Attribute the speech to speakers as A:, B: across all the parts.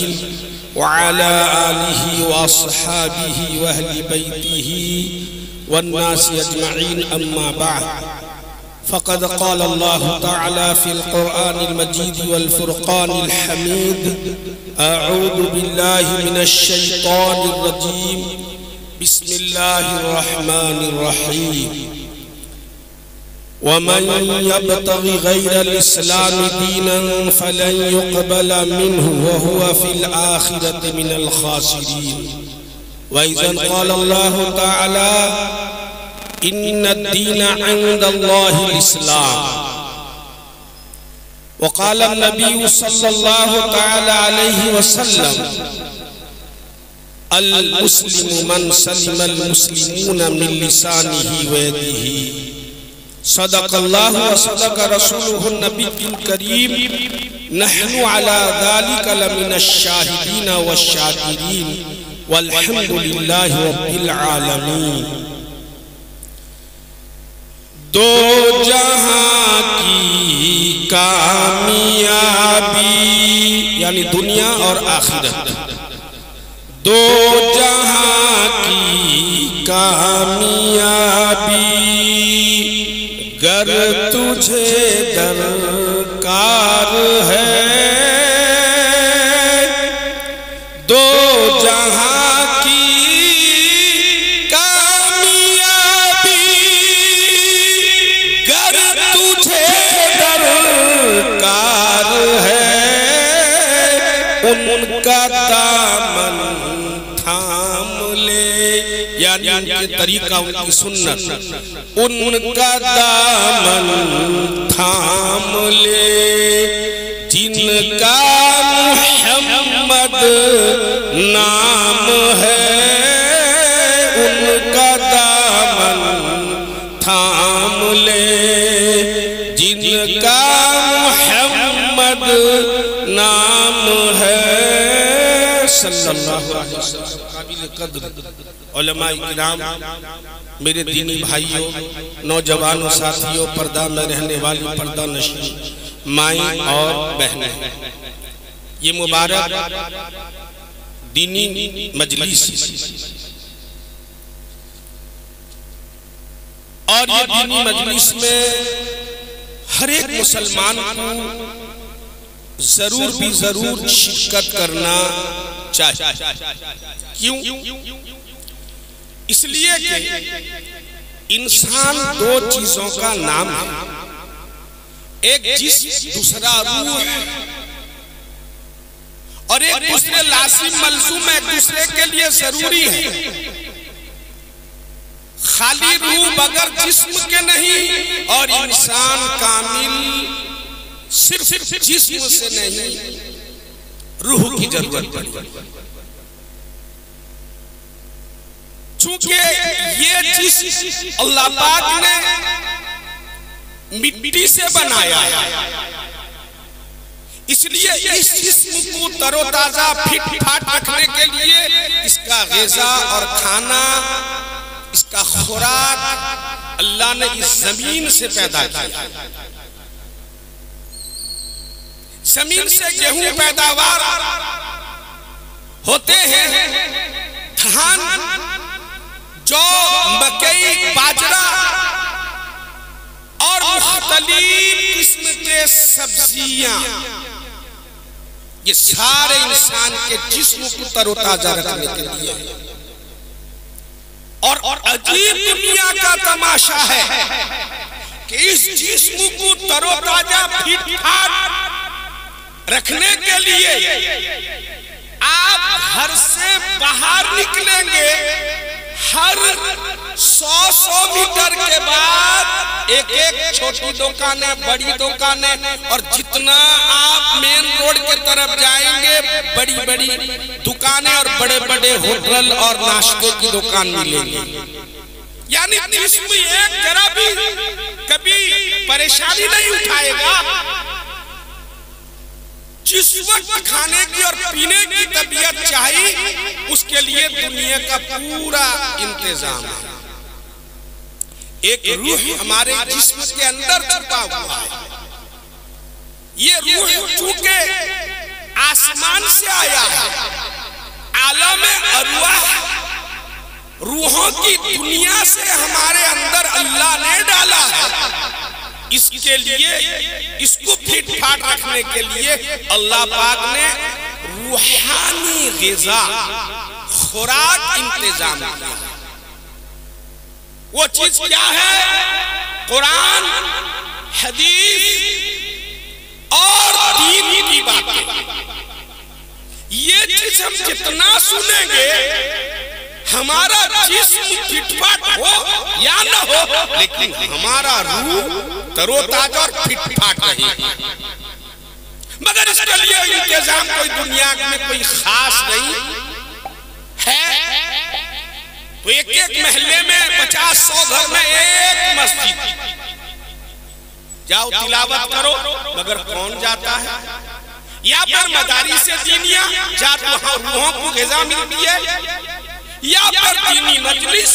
A: मुरसलीन व अला आलिहि व अस्हाबिहि व अहली बैतिहि वन्नास अजमईन अम्मा बाद फ़क़द क़ाल अल्लाहु तआला फ़िल क़ुरआनिल मजीद वल फ़ुरक़ानिल हमीद अऊज़ु बिल्लाहि मिनश शैतानिर रजीम बिस्मिल्लाहिर रहमानिर रहीम वमन यब्तग़ि गैरल इस्लाम दीनन फलन युक़बल मिन्हु व हुवा फ़िल आख़िरति मिनल ख़ासिरीन व इज़न क़ाल अल्लाहु तआला इन्नद-दीन इंदल्लाहिल इस्लाम व क़ाल नबी सल्लल्लाहु तआला अलैहि वसल्लम अल मुस्लिमु मन सलिमल मुस्लिमून मिन लिसानिही व यदिही सदक़ल्लाहु व सदक़ रसूलुहु नबियुल करीम नहनु अला ज़ालिका लमिनश शाहिदीन वश-शाकिरीन वल्हम्दुलिल्लाहि रब्बिल आलमीन। दो जहां की कामयाबी यानी दुनिया और आखिरत, दो जहां की कामयाबी गर तुझे दरकार है, दो जहां की कामयाबी गर तुझे दरकार है, उनका दामन थाम ले यानी उनके तरीका उनकी सुन्नत, उनका दामन थाम ले जिनका मुहम्मद नाम है, उनका दामन थाम ले जिनका मुहम्मद नाम है। सल्लल्लाहु अलैहि वसल्लम। काबिल कद्र उलमाए किराम, मेरे दीनी भाइयों, नौजवानों, साथियों, पर्दा में रहने वाली पर्दा नशीं माएँ और बहनें, ये मुबारक दीनी मजलिस और ये दीनी मजलिस में हर एक मुसलमान को जरूर भी जरूर शिरकत करना चाहिए। क्यों? इसलिए कि इंसान दो चीजों का नाम है, एक जिस्म, दूसरा रूह, और एक दूसरे लाजिम मलजूम एक दूसरे के लिए जरूरी है। खाली रूह बगैर जिस्म के नहीं और इंसान कामिल सिर्फ जिस्म से नहीं, रूह की जरूरत पड़ी। चूंकि ये जिस्म अल्लाह पाक ने मिट्टी से बनाया है, इसलिए इस जिस्म को तरोताजा फिट फाट रखने के लिए इसका ग़िज़ा और खाना, इसका खुराक अल्लाह ने इस जमीन से पैदा किया। जमीन से गेहूं पैदावार होते हैं, धान, जौ, मकई, बाजरा और मुख्तलिफ किस्म के सब्जियां, ये सारे इंसान के जिस्म को तरोताजा रखने के लिए है। और अजीब दुनिया का तमाशा है कि इस जिस्म को तरोताजा फिट फाट रखने के लिए आप घर से बाहर निकलेंगे, हर 100 मीटर के बाद एक एक छोटी दुकानें, बड़ी दुकानें, और जितना आप मेन रोड के तरफ जाएंगे बड़ी बड़ी दुकानें और बड़े बड़े होटल और नाश्ते की दुकान मिलेंगी। यानी जिस्म एक जरा भी कभी परेशानी नहीं उठाएगा। जिस वक्त खाने की और पीने की तबीयत चाहिए उसके लिए दुनिया का पूरा इंतजाम है। एक रूह हमारे जिस्म के अंदर छुपा हुआ है। ये रूह चूंकि आसमान से आया है, आलम अरवाह रूहों की दुनिया से हमारे अंदर अल्लाह ने डाला है। इसके लिए, इसको फिट फाट रखने के लिए अल्लाह पाक ने रूहानी ग़िज़ा, खुराक इंतजाम किया। वो चीज क्या है? कुरान, हदीस और दीन की बातें। ये चीज हम जितना सुनेंगे, हमारा जिस्म फिटफाट हो या न हो, लेकिन हमारा रूह तरोताजा और फिटफाट रहेगी। मगर इसके लिए इंतजाम कोई दुनिया में कोई खास नहीं है। तो एक एक महल्ले में 50-100 घर में एक मस्जिद, जाओ तिलावत करो, मगर कौन जाता है? या फिर मदारिस दीनिया, जहाँ वहाँ रूहों को ग़िज़ा मिलती है, या फिर दीनी मजलिस,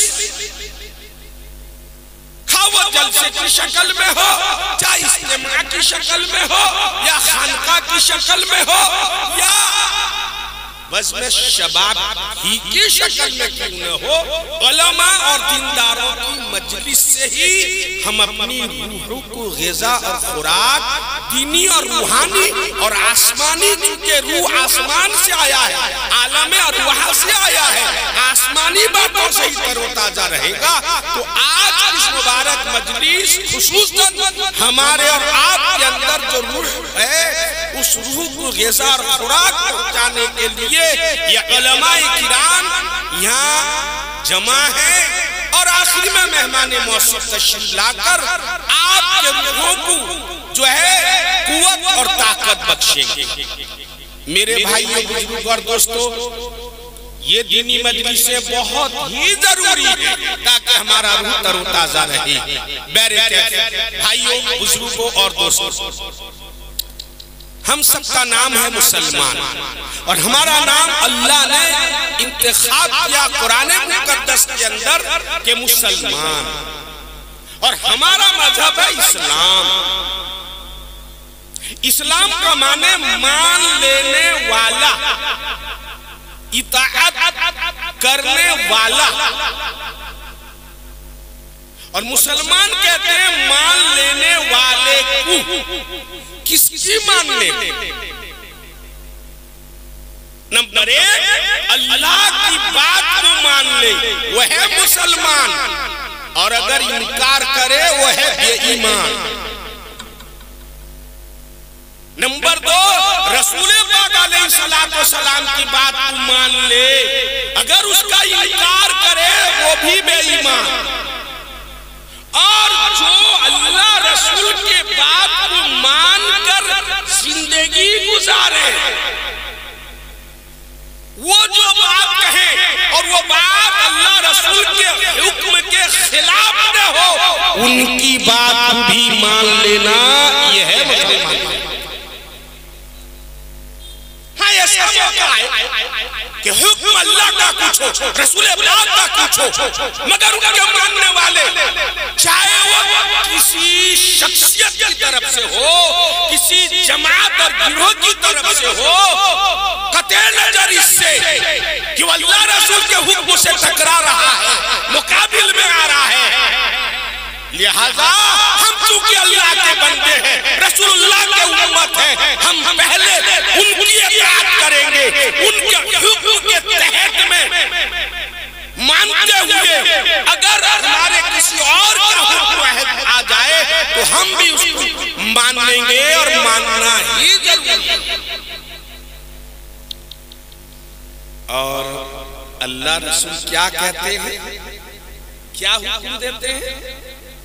A: खाओ जलसे की शक्ल में हो, चाहे इज्तिमा की शक्ल में हो, या खानका की शक्ल में हो, या बस में शबाब ही की शक्ल में क्यों न हो, उलमा और दीनदारों की मजलिस से ही हम अपनी रूह को ग़िज़ा और खुराक दीनी और रूहानी और आसमानी, क्योंकि रूह आसमान से आया है, आलम अरवाह से आया है, आसमानी बातों से ही तरोताजा रहेगा। तो आज इस मुबारक मजलिस खुसूसन हमारे और आपके अंदर जो रूह है, उस रूह को ग़िज़ा और खुराक पहुंचाने के लिए ये उलमाए किराम यहाँ जमा है। और आखिर में मेहमान मौसूम तशरीफ लाकर आपके रूहों को जो है कुव्वत और ताकत बख्शेंगे। मेरे भाइयों, बुजुर्गों और दोस्तों, ये दीनी मजलिसें बहुत ही जरूरी है ताकि हमारा रूह तरोताजा रहे। मेरे भाइयों, बुजुर्गों और दोस्तों, हम सबका नाम है मुसलमान, और हमारा नाम अल्लाह ने इंतखाब किया कुरान मुकद्दस के अंदर के मुसलमान, और हमारा मजहब है इस्लाम। इस्लाम का माने मान लेने वाला, इताअत करने वाला, और मुसलमान कहते हैं मान लेने वाले को। किसकी मानने? नंबर 1, अल्लाह की बात को मान ले, वह है मुसलमान, और अगर इनकार करे वो है बेईमान। नंबर 2, रसूल पाक अलैहिस्सलाम की बात को मान ले, अगर उसका इनकार करे वो भी बेईमान। और जो अल्लाह रसूल के बात को मानकर जिंदगी गुजारे, वो जो बात कहे और वो बात अल्लाह रसूल के हुक्म के खिलाफ न हो, उनकी बात भी मान लेना, यह है मुसलमान। हाँ, ऐसा मौका है कि हुक्म अल्लाह का कुछ हो, रसूल पाक का कुछ हो, मगर उनके मानने वाले, चाहे वो किसी शख्सियत की तरफ से हो, किसी जमात और गिरोह की तरफ से हो, कतई नजर इससे कि वो अल्लाह रसूल के हुक्म से टकरा रहा है, मुकाबिल में आ रहा है, लिहाजा हम चूंकि अल्लाह के बंदे हैं, रसूलुल्लाह के उम्मत हैं, हम पहले उनकी इताअत करेंगे, उनके हुक्म के तहत में मानते हुए अगर हमारे किसी और का हुक्म आ जाए तो हम भी उसको मान लेंगे, और मानना ही जरूरी है। और अल्लाह रसूल क्या कहते हैं, क्या हुक्म देते हैं,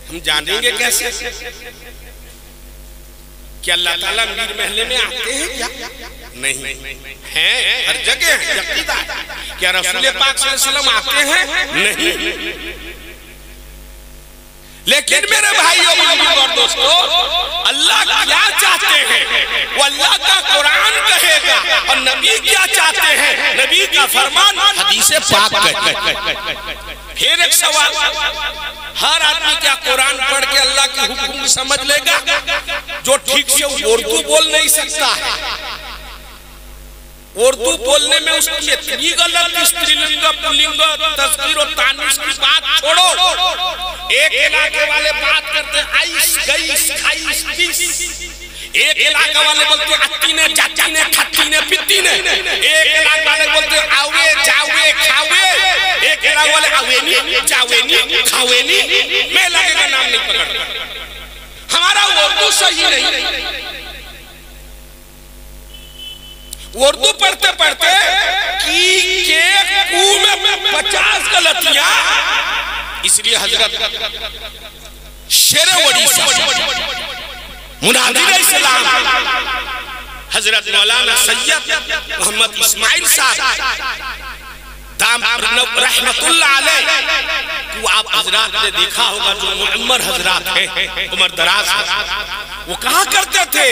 A: हम जानेंगे कैसे? क्या अल्लाह ताला मीर महले में आते हैं क्या? नहीं हैं, हर जगह है, यकीदा है। क्या रसूल पाक सल्लल्लाहु अलैहि वसल्लम आते हैं? नहीं। लेकिन मेरे भाइयों और दोस्तों, अल्लाह क्या चाहते हैं वो अल्लाह का कुरान कहेगा, और नबी क्या चाहते हैं नबी का फरमान हदीस पाक कहेगा। फिर एक सवाल, हर आदमी क्या कुरान पढ़ के अल्लाह के हुक्म समझ लेगा? जो ठीक से उर्दू बोल नहीं सकता है, उर्दू बोलने में उसकी इतनी गलत स्त्रीलिंग पुल्लिंग तस्वीर और तानीस की बात छोड़ो, एक इलाके वाले बात करते आइस गईस खाइस पीस, एक इलाके वाले बोलते अत्ती ने चाची ने खत्ती ने पित्ती ने, एक इलाके वाले बोलते आवे जावे खावे, एक इलाके वाले आवेनी जावेनी खावेनी। मैं इलाके का नाम नहीं पकड़ता, हमारा उर्दू सही नहीं। उर्दू पढ़ते पढ़ते की के कू में 50 गलतियां, इसलिए हजरत शेर ओडिशा मुनादिर इस्लाम हजरत मौलाना सैयद मोहम्मद इस्माइल साहब रहमतुल्लाह अलैह को आप हजरात ने देखा होगा, जो मुअम्मर हजरात हैं, उम्र दराज है, वो कहा करते थे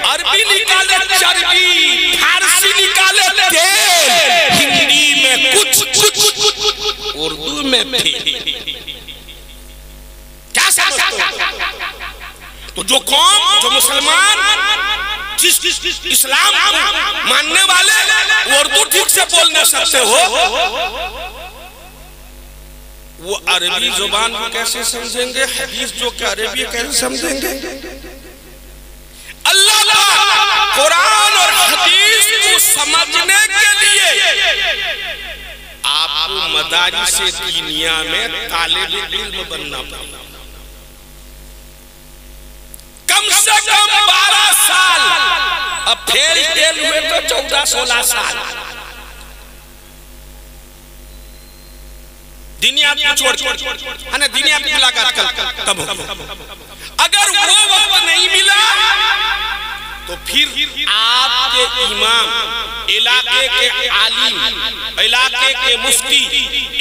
A: अरबी निकाले चर्बी, फारसी निकाले तेल, हिंदी में कुछ उर्दू में भी। क्या समझते हो? तो जो कौम, जो मुसलमान जिस इस्लाम को मानने वाले उर्दू ठीक से बोल न सकते हो, वो अरबी जुबान को कैसे समझेंगे? हदीस जो कि अरबी कैसे समझेंगे? अल्लाह का कुरान और हदीस को समझने के लिए आपको मदारिस दीनिया में तालिब इल्म बनना पड़ेगा। कम से कम 12 साल, अब फेल टेल हुए तो 14-16 साल दुनिया को छोड़ दुनिया की मुलाकात कब होगी? अगर वो वक्त नहीं मिला तो फिर आपके इमाम, इलाके के आलिम, इलाके के मुफ्ती,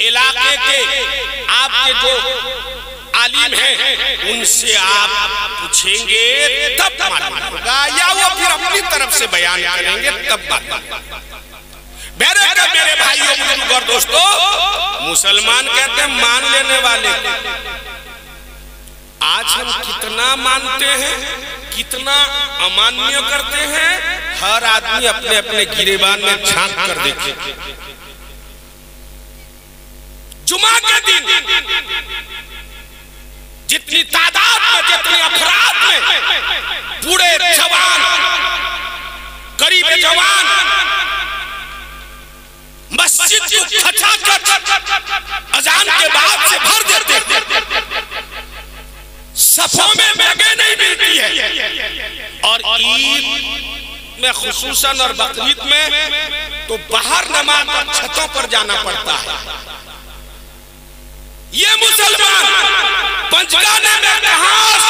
A: इलाके के आपके जो आलिम हैं, उनसे आप पूछेंगे तब मालूम होगा, या वो फिर अपनी तरफ से बयान करेंगे तब बात। मेरे भाइयों बुजुर्गों और दोस्तों, मुसलमान कहते हैं मान लेने वाले। आज हम कितना मानते हैं, कितना अमान्य करते हैं, हर आदमी अपने अपने गिरेबान में झांक कर देखे। जुमा के दिन जितनी तादाद में, जितनी अफराद में बूढ़े जवान, गरीब जवान मस्जिद को खचाखच अजान के बाद से भर देते, सफों में जगह नहीं मिलती है। और ईद में खुसूसन और बकरीद में तो बाहर नमाज पर छतों पर जाना पड़ता है। ये मुसलमान पंचगाने में घास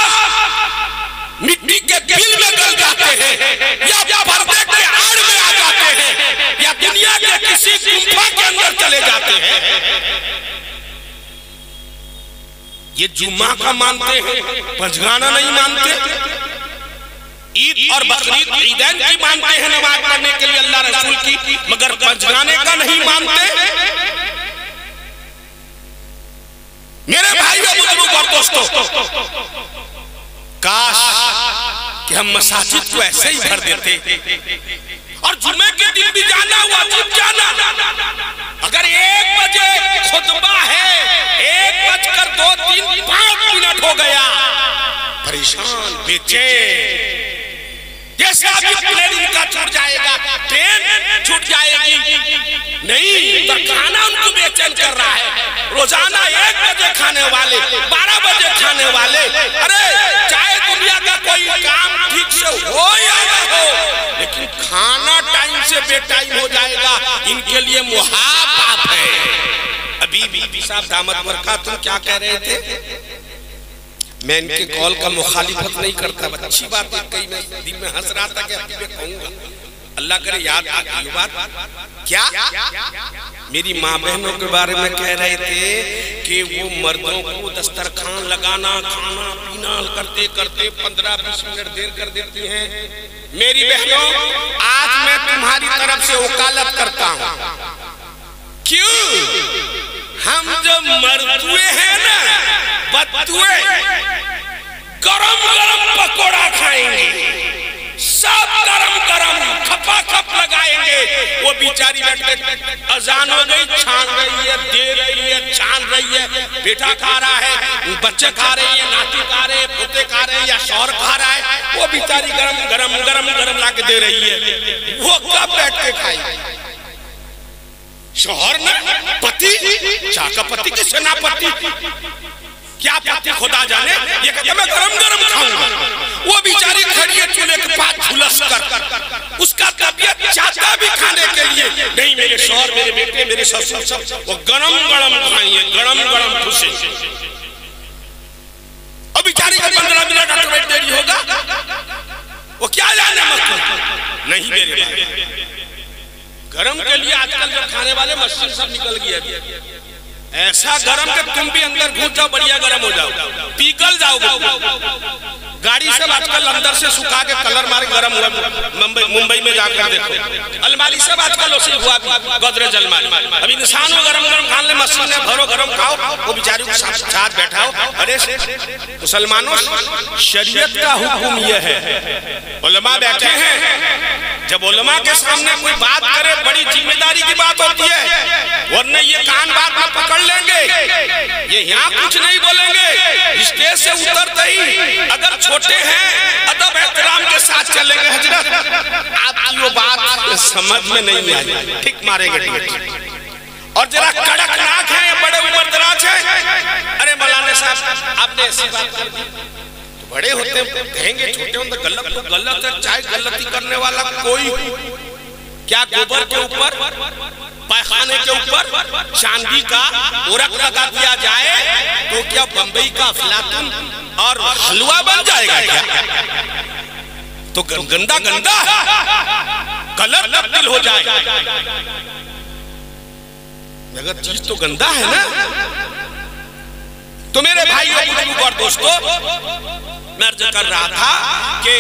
A: मिट्टी के बिल में गल जाते हैं, या पर्दे के आड़ में आ जाते हैं, या दुनिया के किसी गुफा के अंदर चले जाते हैं। ये जुम्मा का मानते हैं, पंचगाना नहीं मानते। ईद और बकरीद ईदैन की मानते हैं नमाज पढ़ने के लिए अल्लाह रसूल की, मगर पंचगाने का नहीं मानते। मेरे भाइयों बुजुर्गों और दोस्तों, काश कि हम मसाजिद को ऐसे ही भर देते, और जुम्मे के दिन भी जाना, वाजिब जाना। अगर 1 बजे खुतबा है, 1:02-3-5 हो गया, परेशान बेचैन, जैसे अभी प्लेन इनका छूट जाएगा, ट्रेन छूट जाएगी, नहीं तो खाना उनको बेचैन कर रहा है। रोजाना 1 बजे खाने वाले, 12 बजे खाने वाले, अरे चाहे दुनिया का कोई काम ठीक से हो या ना हो, लेकिन खाना टाइम से बेटाइम हो जाएगा, इनके लिए मुहापाप है। अभी बीबी साहब दामद बरकत तुम क्या कह रहे थे? मैं इनके कॉल का मुखालिफत नहीं करता, अच्छी बात है, कई मैं दिल में हंस रहा था कि अभी मैं कहूंगा, अल्लाह करे याद आ गई बात। क्या मेरी माँ बहनों के बारे में कह रहे थे कि वो मर्दों को दस्तरखान लगाना, खाना पीना करते करते 15-20 मिनट देर कर देती हैं। मेरी बहनों, आज मैं तुम्हारी तरफ से वकालत करता हूँ। क्यों? हम जो मर्दुए हैं ना, बदुए, गरम गरम पकोड़ा खाएंगे, सब गरम गरम खपाखप लगाएंगे। वो बेचारी बैठ अजान हो गई, छान रही है, दे रही है, छान रही है, बेटा खा रहा है, बच्चे खा रहे हैं, नाती खा रहे हैं, पोते खा रहे हैं या शौहर खा रहा है, वो बेचारी गरम गरम गरम गरम ला के दे रही है। वो कब बैठ के खाई? शौहर ने पति, चाका पति के सेनापति, क्या पति खुदा जाने, ये कहता मैं गरम गरम खाऊंगा। वो बेचारी खड़ी है चूल्हे के पास झुलस कर, उसका तबीयत चाहता भी खाने के लिए नहीं, मेरे शौहर, मेरे बेटे, मेरे ससुर सब वो गरम गरम खाएंगे, गरम गरम खुशे। अब बेचारी को 15 मिनट ऑटोमेटिक देरी होगा, वो क्या जाने मतलब नहीं। मेरे भाई गरम के लिए आजकल जो खाने वाले मशीन सब निकल गया, ऐसा गरम कि तुम भी अंदर घुस जाओ, बढ़िया गरम हो जाओ, पिघल जाओगे। गाड़ी सब आजकल अंदर से सुखा के कलर मार के गरम हुआ। मुंबई में जाकर देखो, अलमारी सब आजकल उसी हुआ, गोदरेज अलमारी। अब इंसान को गरम गरम खाने मशीन में भरो, गरम खाओ, वो बेचारी को साथ बैठाओ। अरे मुसलमानों, शरीयत का हुक्म यह है, उलमा बैठे हैं, जब उलमा के सामने कोई बात करे बड़ी जिम्मेदारी की बात होती है, वरना ये कान बात में पकड़ लेंगे, ये यहाँ कुछ नहीं बोलेंगे। स्टेज से उतरते ही अगर छोटे हैं अदब एहतराम के साथ चलेंगे, हजरत आपकी वो बात समझ में नहीं आई, ठीक मारेंगे ठीक। और जरा कड़कनाक है, बड़े उम्रदराज है, अरे मौलाना साहब आपने ऐसी बात कर दी, तो बड़े होते कहेंगे, छोटे होते गलत तो गलत है, चाहे गलती करने वाला कोई, क्या गोबर के ऊपर, पैखाने के ऊपर चांदी का ओरक लगा दिया जाए तो क्या बंबई का अफलातून और हलवा बन जाएगा क्या? तो गंदा गंदा कलर तब्दील हो जाए, मगर चीज तो गंदा है ना। तो मेरे भाइयों और दोस्तों, मैं अर्ज कर रहा था कि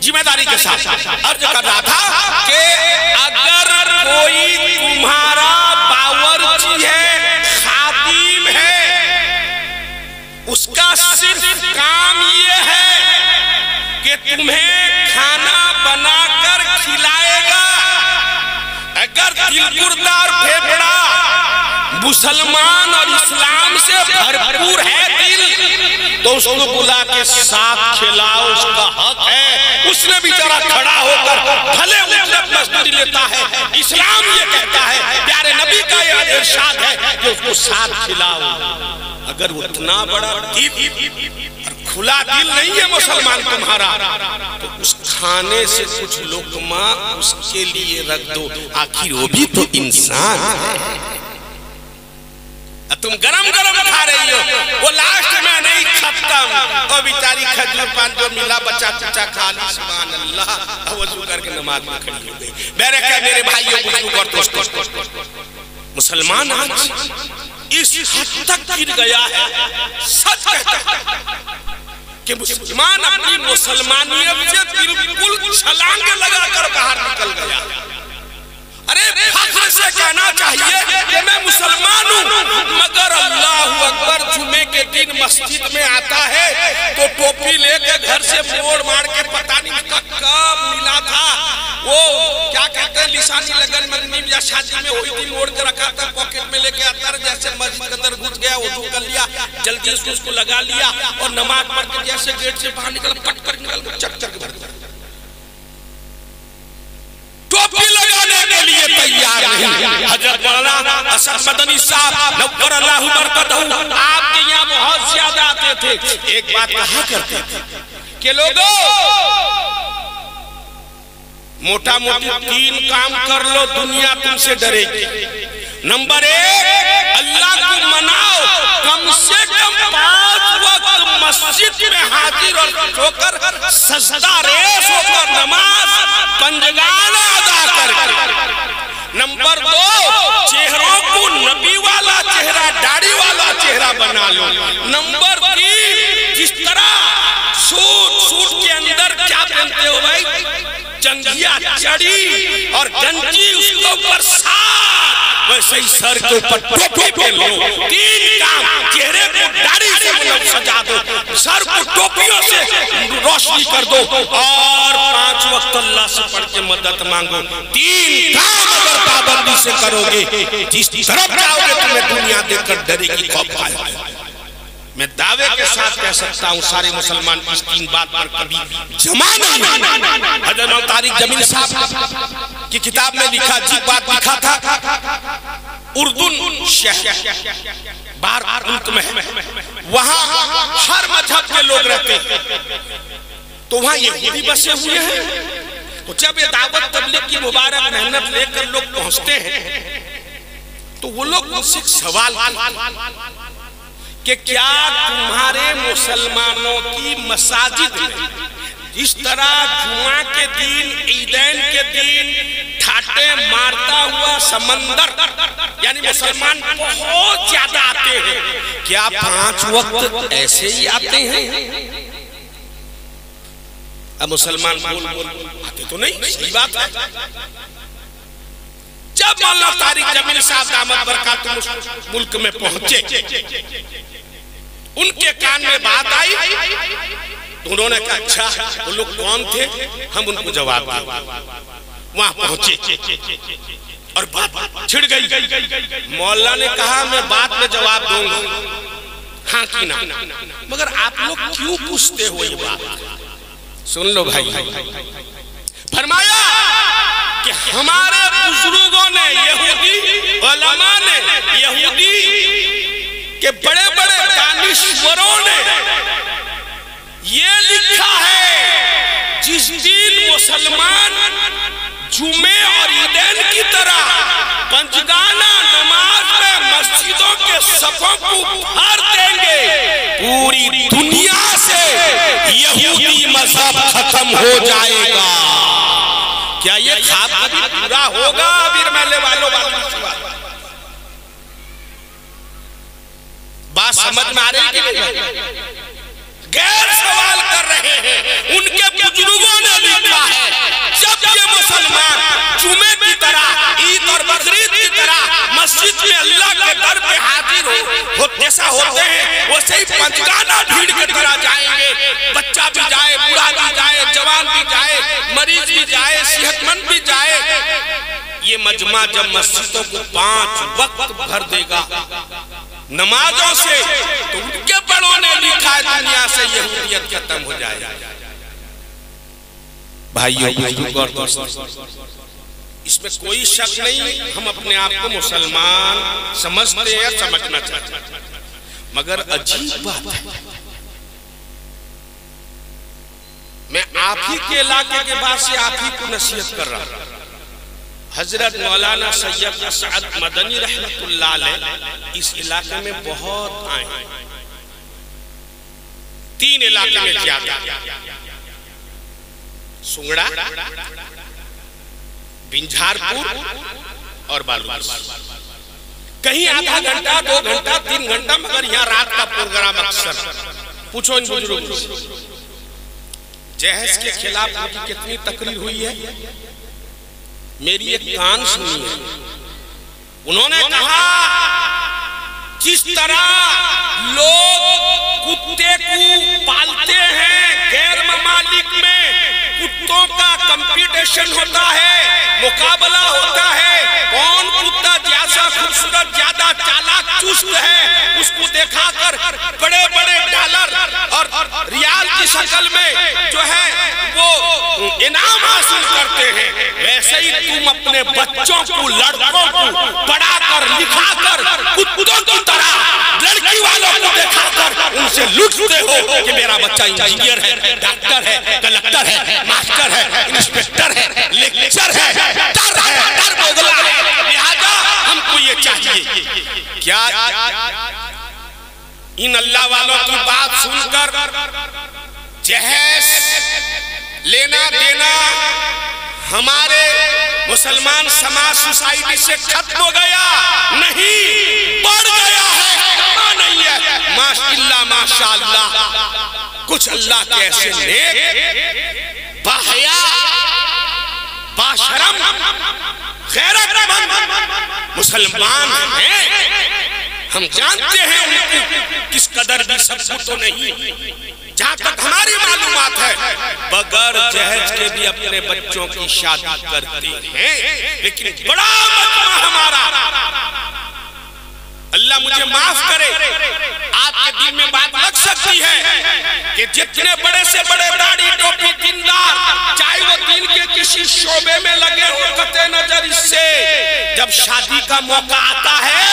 A: जिम्मेदारी के साथ अर्ज कर रहा था कि अगर कोई तुम्हारा बावर्ची है, खादिम है, उसका सिर्फ काम ये है कि तुम्हें खाना बनाकर खिलाएगा। अगर दिलकुरदार फेफड़ा मुसलमान और इस्लाम से भरपूर है दिल, तो उसको बुला के साथ खिलाओ, उसका हक है। उसने बेचारा खड़ा होकर भले उजरत मजदूरी लेता है, इस्लाम ये कहता है, प्यारे नबी का ये इरशाद है कि उसको साथ खिलाओ। अगर उतना बड़ा दिल और खुला दिल नहीं है मुसलमान तुम्हारा, तो उस खाने से कुछ लुकमा उसके लिए रख दो, आखिर वो भी तो इंसान है। तुम गरम गरम खा रही हो, वो लास्ट में नहीं खत्म, और बेचारी खजूर पान जो मिला बच्चा चचा खा ली, सुभान अल्लाह, वजू करके नमाज में खड़ी हो गई। मेरे भाइयों बुजुर्ग और दोस्तों, मुसलमान आज इस हद तक गिर गया है, सच कहता है कि मुसलमान अपनी मुसलमानियत से बिल्कुल छलांग लगाकर बाहर निकल गया। अरे फख्र से कहना चाहिए कि मैं मुसलमान हूँ, मगर अल्लाहु अकबर जुमे के दिन मस्जिद में आता है तो टोपी लेके घर से मोड़ मार के, पता नहीं उसका कब मिला था, वो क्या कहते हैं लिसानी लगन मंगनी या शादी में वही दिन मोड़ के रखा था, पॉकेट में लेके आता है, जैसे मस्जिद के अंदर घुस गया, वुज़ू कर लिया, जल्दी से उसको लगा लिया और नमाज पढ़ के जैसे गेट से बाहर निकल, पट कर निकल, चक चक भर टोपी लगाने के लिए तैयार नहीं। हजरत मौलाना असद मदनी साहब नव्वर अल्लाहु बरकतहू आपके यहाँ बहुत ज्यादा आते थे, एक बात कहा करते थे कि लोगों मोटा मोटी 3 काम कर लो, दुनिया तुमसे डरेगी। नंबर 1, अल्लाह को मनाओ, कम से कम 5 वक्त मस्जिद में हाजिर होकर सजदा रेस होकर नमाज पंजगाना अदा करके। नंबर 2, चेहरों को नबी वाला चेहरा, दाढ़ी वाला चेहरा बना लो। नंबर 3, जिस तरह सूट के अंदर क्या पहनते हो भाई, जंघिया चढ़ी और गंजी उसके ऊपर साथ, वैसे ही सर के ऊपर टोपी पहन लो। 3 काम, चेहरे को दाढ़ी से सजा दो, सर को टोपियों से रोशनी कर दो और 5 वक्त अल्लाह से पढ़ के मदद मांगो। 3 काम अगर पाबंदी से करोगे, जिस तरफ जाओगे तुम्हें दुनिया देखकर डरेगी, खौफ खाएगी। मैं दावे के साथ कह सकता हूँ सारे मुसलमान इस 3 बात पर कभी जमा नहीं। हज़रत तारिक जमील साहब की किताब में लिखा, जी बात लिखा था, उर्दू शहर बाहर मुल्क में, वहां हर मजहब के लोग रहते हैं, तो वहां यहूदी बसे हुए हैं। तो जब ये दावत तबलीग की मुबारक मेहनत लेकर लोग पहुंचते हैं, तो वो लोग मुझसे सवाल कि क्या तुम्हारे मुसलमानों की मसाजिद में इस तरह जुमा के दिन, ईदैन के दिन ठाटे मारता हुआ समंदर, यानी मुसलमान बहुत ज्यादा आते हैं, क्या 5 वक्त ऐसे ही आते हैं? अब मुसलमान बोल आते तो नहीं, सही बात है। जब मौलाना तारिक जमील साहब दामद बरकातुहू मुल्क में पहुंचे, उनके कान में बात आई, तो उन्होंने कहा अच्छा वो लोग कौन थे, हम उनको जवाब दें। वहां पहुंचे और बात छिड़ गई। मौला ने कहा मैं बात में जवाब दूंगा, हाँ कि ना, मगर आप लोग क्यों पूछते हो ये बात? सुन लो भाई, फरमाया कि हमारे बुजुर्गों ने, यहूदी उलमा ने, यहूदी के बड़े बड़े दानिश्वरों ने ये लिखा है, जिस दिन मुसलमान जुमे और ईदैन की तरह पंजगाना नमाज में मस्जिदों के सफों को भर देंगे, पूरी दुनिया से यहूदी मजहब खत्म हो जाएगा। क्या ये ख्वाब कभी पूरा होगा? अमीर महल वालों बात समझ में आ रही है कि नहीं? गैर सवाल कर रहे हैं। उनके बुजुर्गों ने लिखा है, जब ये मुसलमान जुमे की तरह, ईद और बकरीद की तरह मस्जिद में अल्लाह के दर पे हाजिर हो जैसा होते हैं, वैसे ही पंजगाना भीड़ की तरह जाएंगे। बच्चा भी जाए, बूढ़ा भी जाए, जवान भी जाए, मरीज भी जाए, सेहतमंद भी जाए। ये मजमा जब मस्जिदों को 5 वक्त भर देगा नमाजों से, तो उनके बड़ों ने लिखा है दुनिया से यहूदियत खत्म हो जाएगा। भाइयों बुजुर्गों और दोस्तों, इसमें कोई शक नहीं, हम अपने आप को मुसलमान समझते हैं, समझना चाहते हैं, मगर अजीब बात है, मैं आप ही के इलाके के बाद से आप ही को नसीहत कर रहा हूं। हजरत मौलाना सैयद असअद मदनी रहमतुल्लाह अलैह इस इलाके में बहुत आए, 3 इलाके में ज्यादा, सुंगड़ा, बिंझारपुर और बालूवास। कहीं आधा घंटा, 2 घंटा, 3 घंटा, मगर यहाँ रात का प्रोग्राम अक्सर। पूछो इन बुजुर्गों से, जहेज के खिलाफ उनकी कितनी तकरीर हुई है? मेरी एक कान सुनी है। उन्होंने कहा, जिस तरह लोग कुत्ते को पालते हैं, गैर ममालिक में कुत्तों का कंपटीशन होता है, मुकाबला होता है, कौन कुत्ता ज्यादा खूबसूरत, ज्यादा चालाक, चुस्त है, उसको दिखाकर बड़े बड़े डॉलर और रियाल की शक्ल में जो है वो इनाम हासिल करते हैं, वैसे ही तुम अपने बच्चों को, लड़कों को पढ़ाकर लिखाकर कुत्तों की तरह लड़की वालों को दिखाकर उनसे लूटते हो कि मेरा बच्चा इंजीनियर है, डॉक्टर है, कलेक्टर है, मास्टर है, इंस्पेक्टर है, लेक्चर है, डर बोगला है, लिहाजा हमको ये चाहिए। क्या इन अल्लाह वालों की बात सुनकर जहेज लेना देना हमारे मुसलमान समाज, सोसाइटी से खत्म हो गया? नहीं, बढ़ गया है, नहीं है। माशाअल्लाह माशाअल्लाह, कुछ अल्लाह के ऐसे नेक, बाहया, बाशरम, गैरतमंद मुसलमान हैं, हम जानते हैं उनको किस कदर भी सब कुछ तो नहीं, जहां तक हमारी मालूमात है बगैर जहेज के भी अपने बच्चों की शादी करते हैं। लेकिन बड़ा मजमा हमारा, अल्लाह मुझे माफ करे, आपके दिल में बात लग सकती है कि जितने बड़े से बड़े दाढ़ी टोपी दीनदार, चाहे वो दीन के किसी शोबे में लगे हो कते नजर, इससे जब शादी का मौका आता है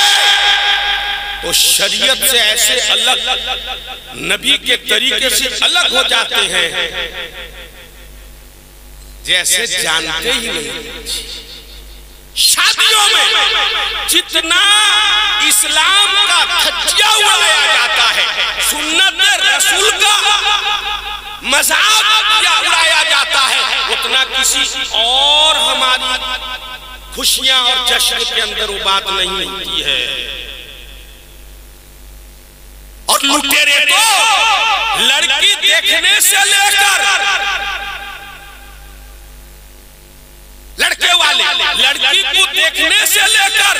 A: तो शरीयत से ऐसे अलग, नबी के तरीके से अलग हो जाते हैं जैसे जानते ही नहीं। शादियों में जितना इस्लाम का धज्जिया उड़ाया जाता है, सुन्नत रसूल का मजाक उड़ाया जाता है, उतना किसी और हमारी खुशियां और जश्न के अंदर वो बात नहीं होती है। और लुटेरे को लड़की देखने से लेकर लड़के वाले लड़की को देखने से लेकर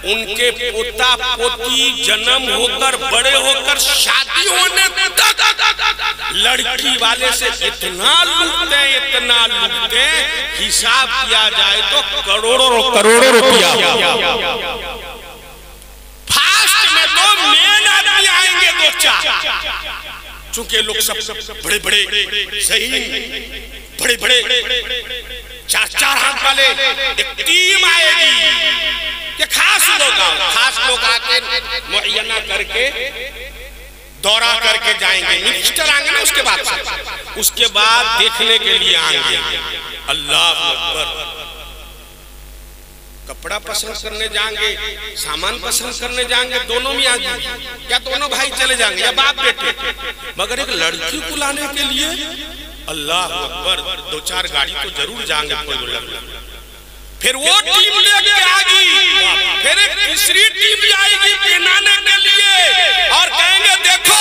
A: उनके पोता पोती जन्म होकर बड़े होकर शादी होने तक लड़की वाले से इतना लूटते, हिसाब किया जाए तो करोड़ों रुपया। फास्ट में तो मेन आदमी आएंगे दो चार, चूंकि लोग सब बड़े बड़े सही बड़े चार हाथ वाले एक टीम आएगी कि खास लोग आके मुअय्यना करके दौरा करके जाएंगे, मिनिस्टर आएंगे ना, उसके बाद देखने के लिए आएंगे। अल्लाह अकबर। कपड़ा पसंद करने जाएंगे, सामान पसंद करने जाएंगे, दोनों में आगे या दोनों भाई चले जाएंगे या बाप बेटे, मगर एक लड़की को लाने के लिए अल्लाह अकबर दो चार गाड़ी तो जरूर जाएंगे कोई लोग। फिर वो टीम लेके आएगी, फिर एक तीसरी टीम आएगी पहनाने के लिए और कहेंगे देखो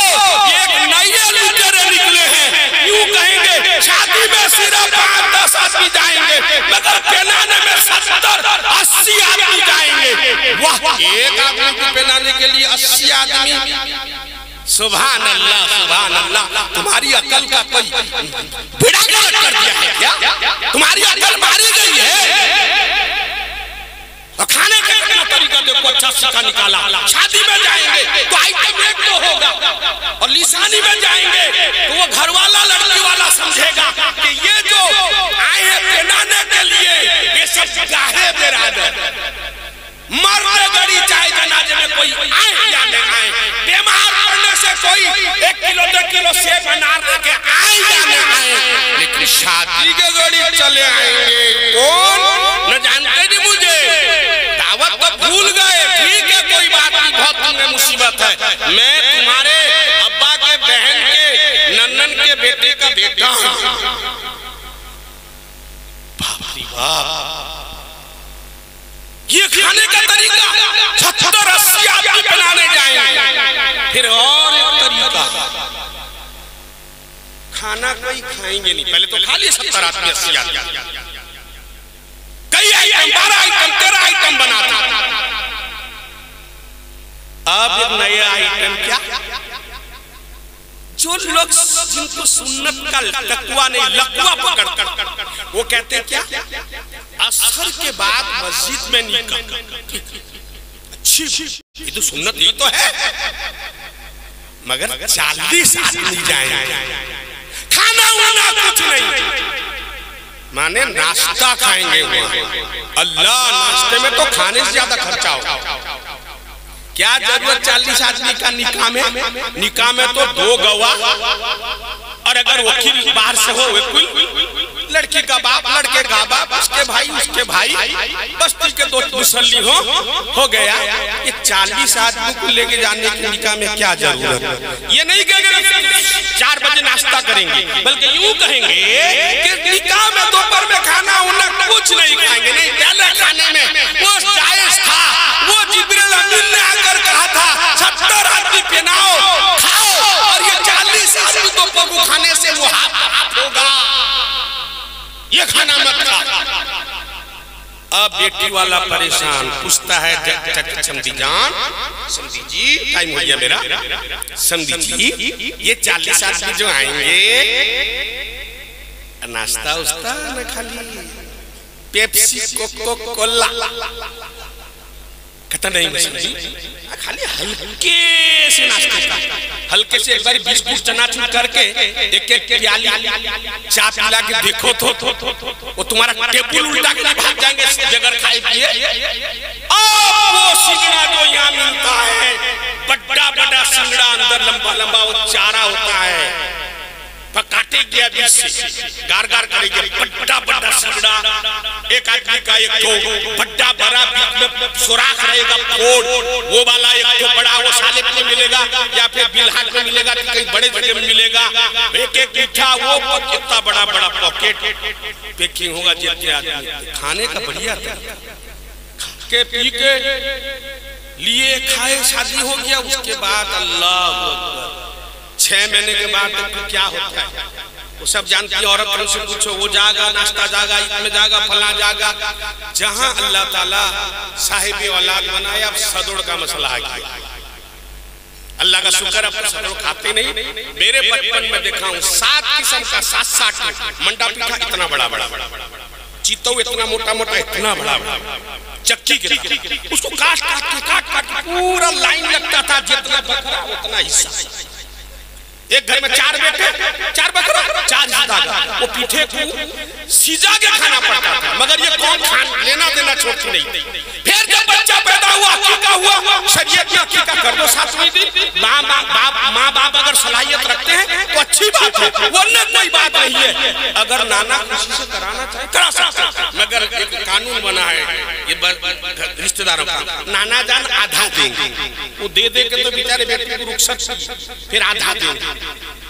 A: ये एक नए लीडर निकले हैं, यूं कहेंगे शादी में सिर्फ 5-10 आदमी जाएंगे, मगर पहनाने में 70-80 आदमी जाएंगे। वाह, एक आदमी को पहनाने के लिए 80 आदमी। सुभान अल्लाह, सुभान अल्लाह। तुम्हारी अकल का कोई बेड़ा गर्क कर दिया है क्या? तुम्हारी अकल मारी गई है। और खाने का कितना तरीका देखो, अच्छा सीखा निकाला। शादी में जाएंगे तो आइटम एक तो होगा, और लिसानी में जाएंगे तो वो घर वाला लड़की वाला समझेगा कि ये जो आए हैं पहनाने के लिए ये सब गाहे बेरादर। मर्द गड़ी चाहे जनाजे में कोई आए या न आए, बीमार पड़ने से कोई 1 किलो 2 किलो सेब अनार लेके आए या न आए, लेकिन शादी के गड़ी चले आएंगे। कौन न जानते नहीं मुझे, दावत तो भूल गए, ठीक है कोई बात नहीं, बहुत तुम्हें मुसीबत है, मैं तुम्हारे अब्बा के बहन के नन्नन के बेटे का बेटा हूं। बाप रे बाप, ये खाने का तरीका 70-80 आदमी बनाने जाएंगे। फिर और एक तरीका, खाना कोई खाएंगे नहीं, पहले तो खा लिए 70-80 आदमी, कई आइटम 12 आइटम 13 आइटम बनाता, अब एक नया आइटम क्या, जो लोग जिनको सुन्नत का लकवा नहीं लकवा पकड़ वो कहते क्या, असर के बाद मस्जिद में निकाह। अच्छी, ये तो सुन्नत ही तो है, मगर 40 आदमी जाएंगे, खाना वाना कुछ नहीं, माने नाश्ता खाएंगे वहां। अल्लाह, नाश्ते में तो खाने से ज्यादा खर्चा होगा। क्या जरूरत 40 आदमी का निकाह में? निकाह में तो 2 गवाह, और अगर वकील बाहर से हो, वकील लड़की का बाप, लड़के का बाप, उसके भाई, बस्ती के 2 मुसल्ली हो गया। ये 40 आदमी को लेके जाने के निकाह में क्या जरूरत है? ये नहीं कहेंगे 4 बजे नाश्ता करेंगे, बल्कि यूं कहेंगे कि निकाह में दोपहर में खाना होना कुछ नहीं खाएंगे। नहीं, पहले खाने में वो जायज था, वो जिब्रील अमीन ने आकर कहा था 70 आदमी पहनाओ खाओ, और ये 40 आदमी को पगू खाने से मुहाफ़त होगा, ये खाना मत खा। अब बेटी वाला परेशान पूछता है समधी जान, समधी जी टाइम हो गया मेरा, समधी जी ये 40 आदमी जो आएंगे नाश्ता उस्ता न खाली पेप्सी कोको कोला कहता नहीं समझी, खाली हल्के से नाश्ते का, हल्के से एक बार बिस्कुट चनाचूर करके एक एक प्याली चाय पिला के देखो तो वो तुम्हारा टेबल उल्टा के भाग जाएंगे बगैर खाए पिए। वो सिंगड़ा जो यहाँ मिलता है बड़ा बड़ा सिंगड़ा, अंदर लंबा लंबा वो चारा होता है, काटे गया बीच से गार गार करेंगे, बड़ा बड़ा सिंगड़ा एक आदमी का, एक तो बड़ा बड़ा बीच में सुराख रहेगा फोड़, वो वाला एक तो बड़ा वो सालेब में मिलेगा या फिर बिलहाट में मिलेगा, कहीं बड़े जगह में मिलेगा, एक एक मीठा वो कितना बड़ा बड़ा पॉकेट पैकिंग होगा जितने आदमी खाने का बढ़िया था, के पी के लिए खाए, शादी हो गया, उसके बाद अल्लाह 6 महीने के बाद तो क्या होता है वो सब जानती है औरत, उनसे पूछो, वो जागा नाश्ता जागा, इसमें जागा, फला जागा, जहां अल्लाह ताला साहिब औलाद बनाया सदोड़ का मसला है। अल्लाह का शुक्र अब सदोड़ खाते नहीं, मेरे बचपन में देखा हूँ 7 किस्म का 7-7 मंडा पीठा इतना बड़ा बड़ा, चीतौ इतना मोटा मोटा, इतना बड़ा बड़ा चक्की के उसको काट काट के पूरा लाइन लगता था, जितना बकरा उतना हिस्सा, एक घर में 4 बेटे 4 बकरा 4 हिस्सा, वो पीठे को सिजा के खाना पड़ता था, मगर ये कौन खान लेना देना छोड़ती नहीं। फिर जब बच्चा पैदा हुआ, अकीका हुआ, शरीयत में अकीका कर दो 7वें दिन, माँ बाप अगर सलाहियत रखते हैं तो अच्छी बात है, वरना कोई बात नहीं है, अगर नाना खुशी से कराना चाहे करा सकता, मगर एक कानून बना है ये रिश्तेदारों का, नाना जान आधा देंगे, वो दे के तो बेचारे बेटे को रुखसत फिर आधा देंगे,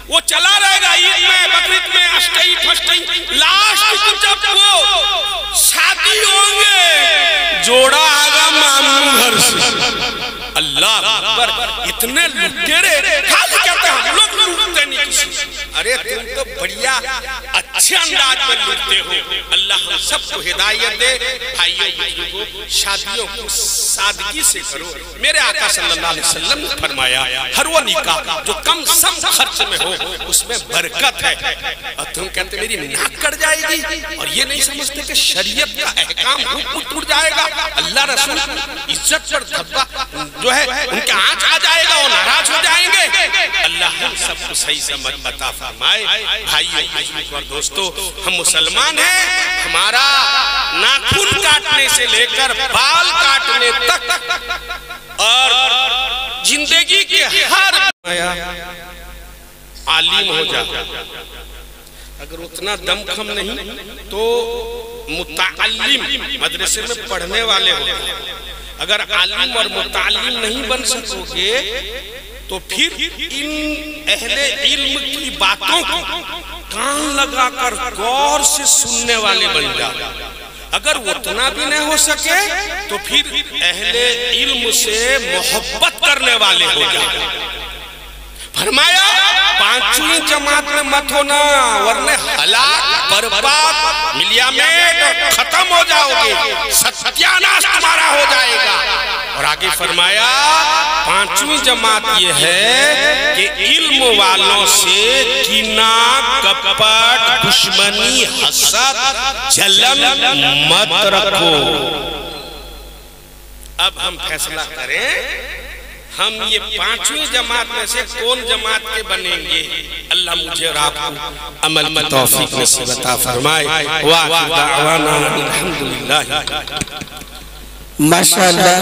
A: वो चला रहेगा ईद में, बकरीद में, अष्टई फष्टई, लास्ट को जब वो शादी होंगे जोड़ा आगा मामू घर से, अल्लाह अकबर, इतने लुटेरे खाली कहते हैं हम लोग लूटते नहीं किसी, अरे तुम तो बढ़िया अच्छे अंदाज में लूटते हो, अल्लाह हम सबको हिदायत दे। भाइयों बुजुर्गों, शादियों को सादगी से करो, मेरे आका सल्लल्लाहु अलैहि वसल्लम ने फरमाया हर वो निकाह जो कम सम खर्च में हो उसमें बरकत है, और तुम कहते मेरी नाक कट जाएगी और ये नहीं समझते कि शरीयत का अहकाम हुक्म टूट जाएगा, अल्लाह रसूल इज्जत पर धब्बा जो है उनके आंच आ जाएगा, वो नाराज हो जाएंगे। अल्लाह हम सबको सही समझ बता फरमाए। भाइयों और दोस्तों, हम मुसलमान हैं, हमारा नाखून काटने से लेकर बाल काटने तक और जिंदगी के हर आलिम हो जाता, अगर उतना दमखम नहीं तो मुताल्लिम मदरसे में पढ़ने वाले होते, अगर आलिम और मुताल्लिम नहीं बन सकोगे तो फिर इन अहले इल्म की बातों को कान लगाकर गौर से सुनने वाले बन जाओ, अगर उतना भी नहीं हो सके तो फिर अहले इल्म से मोहब्बत करने वाले हो जाओ। फरमाया 5वीं जमात में मत होना, वरने हलाक बर्बाद मिलियामेट और खत्म हो जाओगे, सत्यानाश तुम्हारा हो जाएगा। और आगे फरमाया 5वीं जमात ये है कि इल्म वालों से किना, कपट, दुश्मनी, हसद, जलन मत रखो। अब हम फैसला करें, हम ये 5वीं जमात में से कौन जमात के बनेंगे। अल्लाह मुझे और आपको अमल में तौफीक नसीब अता फरमाए। वा अल्हम्दुलिल्लाह माशाअल्लाह।